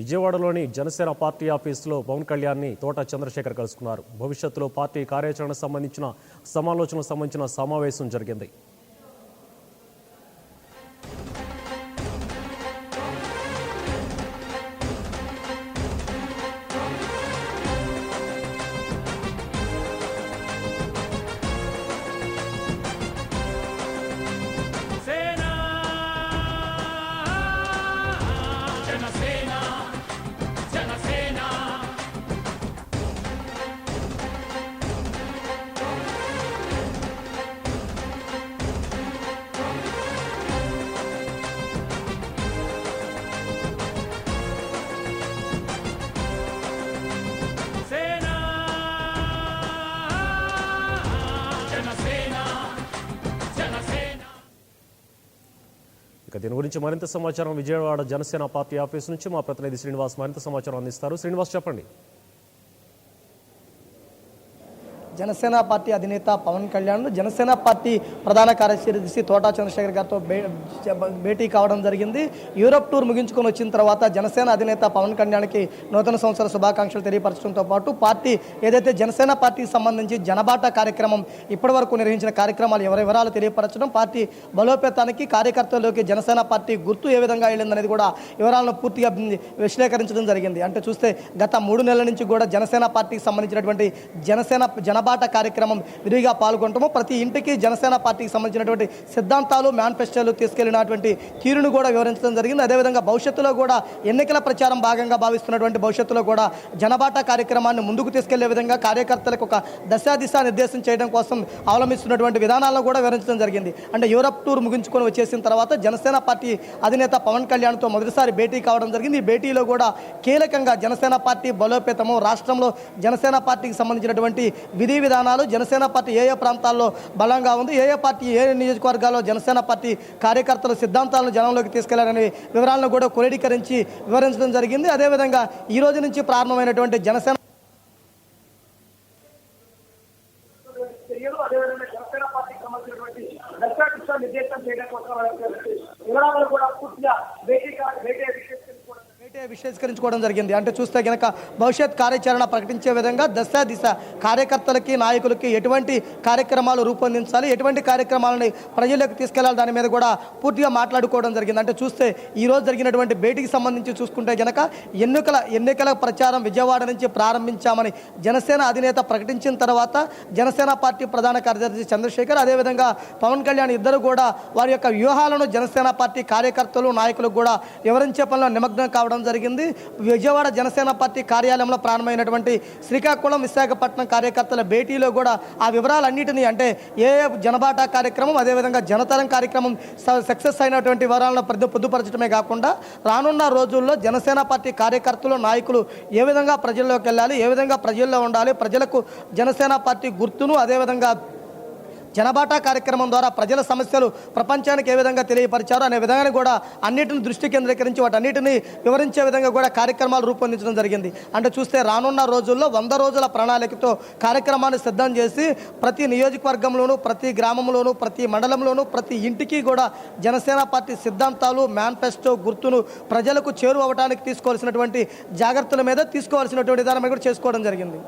విజయవాడలోని జనసేన పార్టీ ఆఫీసులో పవన్ కళ్యాణ్ని తోట చంద్రశేఖర్ కలుసుకున్నారు. భవిష్యత్తులో పార్టీ కార్యాచరణకు సంబంధించిన సమావేశం జరిగింది. ఇక దీని గురించి మరింత సమాచారం విజయవాడ జనసేన పార్టీ ఆఫీస్ నుంచి మా ప్రతినిధి శ్రీనివాస్ మరింత సమాచారం అందిస్తారు. శ్రీనివాస్, చెప్పండి. జనసేన పార్టీ అధినేత పవన్ కళ్యాణ్ జనసేన పార్టీ ప్రధాన కార్యదర్శి తోటా చంద్రశేఖర్ గారితో భేటీ కావడం జరిగింది. యూరప్ టూర్ ముగించుకొని వచ్చిన తర్వాత జనసేన అధినేత పవన్ కళ్యాణ్కి నూతన సంవత్సర శుభాకాంక్షలు తెలియపరచడంతో పాటు పార్టీ ఏదైతే జనసేన పార్టీకి సంబంధించి జనబాట కార్యక్రమం ఇప్పటి వరకు నిర్వహించిన కార్యక్రమాలు ఎవరి వివరాలు తెలియపరచడం, పార్టీ బలోపేతానికి కార్యకర్తల్లోకి జనసేన పార్టీ గుర్తు ఏ విధంగా వెళ్ళిందనేది కూడా వివరాలను పూర్తిగా విశ్లేషించడం జరిగింది. అంటే చూస్తే గత 3 నెలల నుంచి కూడా జనసేన పార్టీకి సంబంధించినటువంటి జనబాట కార్యక్రమం విరిగా పాల్గొంటాము. ప్రతి ఇంటికి జనసేన పార్టీకి సంబంధించినటువంటి సిద్ధాంతాలు, మేనిఫెస్టోలు తీసుకెళ్లినటువంటి తీరును కూడా వివరించడం జరిగింది. అదేవిధంగా భవిష్యత్తులో కూడా ఎన్నికల ప్రచారం భాగంగా భావిస్తున్నటువంటి భవిష్యత్తులో కూడా జనబాట కార్యక్రమాన్ని ముందుకు తీసుకెళ్లే విధంగా కార్యకర్తలకు ఒక దిశ నిర్దేశం చేయడం కోసం అవలంబిస్తున్నటువంటి విధానాలను కూడా వివరించడం జరిగింది. అంటే యూరప్ టూర్ ముగించుకొని వచ్చేసిన తర్వాత జనసేన పార్టీ అధినేత పవన్ కళ్యాణ్తో మొదటిసారి భేటీ కావడం జరిగింది. ఈ భేటీలో కూడా కీలకంగా జనసేన పార్టీ బలోపేతము, రాష్ట్రంలో జనసేన పార్టీకి సంబంధించినటువంటి విధానాలు, జనసేన పార్టీ ఏ ప్రాంతాల్లో బలంగా ఉంది, ఏ పార్టీ ఏ నియోజకవర్గాల్లో జనసేన పార్టీ కార్యకర్తల సిద్ధాంతాలను జనంలోకి తీసుకెళ్లారనే వివరాలను కూడా క్రోడీకరించి వివరించడం జరిగింది. అదేవిధంగా ఈ రోజు నుంచి ప్రారంభమైనటువంటి జనసేన నిర్దేశం చేయడం కోసం వివరాలు కూడా పూర్తిగా విశ్లేషించుకోవడం జరిగింది. అంటే చూస్తే కనుక భవిష్యత్ కార్యాచరణ ప్రకటించే విధంగా దిశ కార్యకర్తలకి, నాయకులకి ఎటువంటి కార్యక్రమాలు రూపొందించాలి, ఎటువంటి కార్యక్రమాలని ప్రజలకు తీసుకెళ్లాలి, దాని మీద కూడా పూర్తిగా మాట్లాడుకోవడం జరిగింది. అంటే చూస్తే ఈ రోజు జరిగినటువంటి భేటీకి సంబంధించి చూసుకుంటే కనుక ఎన్నికల ప్రచారం విజయవాడ నుంచి ప్రారంభించామని జనసేన అధినేత ప్రకటించిన తర్వాత జనసేన పార్టీ ప్రధాన కార్యదర్శి చంద్రశేఖర్, అదేవిధంగా పవన్ కళ్యాణ్ ఇద్దరు కూడా వారి యొక్క వ్యూహాలను జనసేన పార్టీ కార్యకర్తలు, నాయకులకు కూడా వివరించే పనిలో నిమగ్నం కావడం జరిగింది. విజయవాడ జనసేన పార్టీ కార్యాలయంలో ప్రారంభమైనటువంటి శ్రీకాకుళం, విశాఖపట్నం కార్యకర్తల భేటీలో కూడా ఆ వివరాలన్నింటినీ, అంటే ఏ జనబాట కార్యక్రమం, అదేవిధంగా జనతరం కార్యక్రమం సక్సెస్ అయినటువంటి వివరాలను పొందుపరచడమే కాకుండా రానున్న రోజుల్లో జనసేన పార్టీ కార్యకర్తలు, నాయకులు ఏ విధంగా ప్రజల్లోకి వెళ్ళాలి, ఏ విధంగా ప్రజల్లో ఉండాలి, ప్రజలకు జనసేన పార్టీ గుర్తును, అదేవిధంగా జనబాట కార్యక్రమం ద్వారా ప్రజల సమస్యలు ప్రపంచానికి ఏ విధంగా తెలియపరిచారు అనే విధంగా కూడా అన్నిటిని దృష్టి కేంద్రీకరించి వాటన్నిటిని వివరించే విధంగా కూడా కార్యక్రమాలు రూపొందించడం జరిగింది. అంటే చూస్తే రానున్న రోజుల్లో 100 రోజుల ప్రణాళికతో కార్యక్రమాన్ని సిద్ధం చేసి ప్రతి నియోజకవర్గంలోనూ, ప్రతి గ్రామంలోనూ, ప్రతి మండలంలోనూ, ప్రతి ఇంటికి కూడా జనసేన పార్టీ సిద్ధాంతాలు, మేనిఫెస్టో గుర్తును ప్రజలకు చేరువవడానికి తీసుకోవాల్సినటువంటి జాగ్రత్తల మీద తీసుకోవాల్సినటువంటి విధానం కూడా చేసుకోవడం జరిగింది.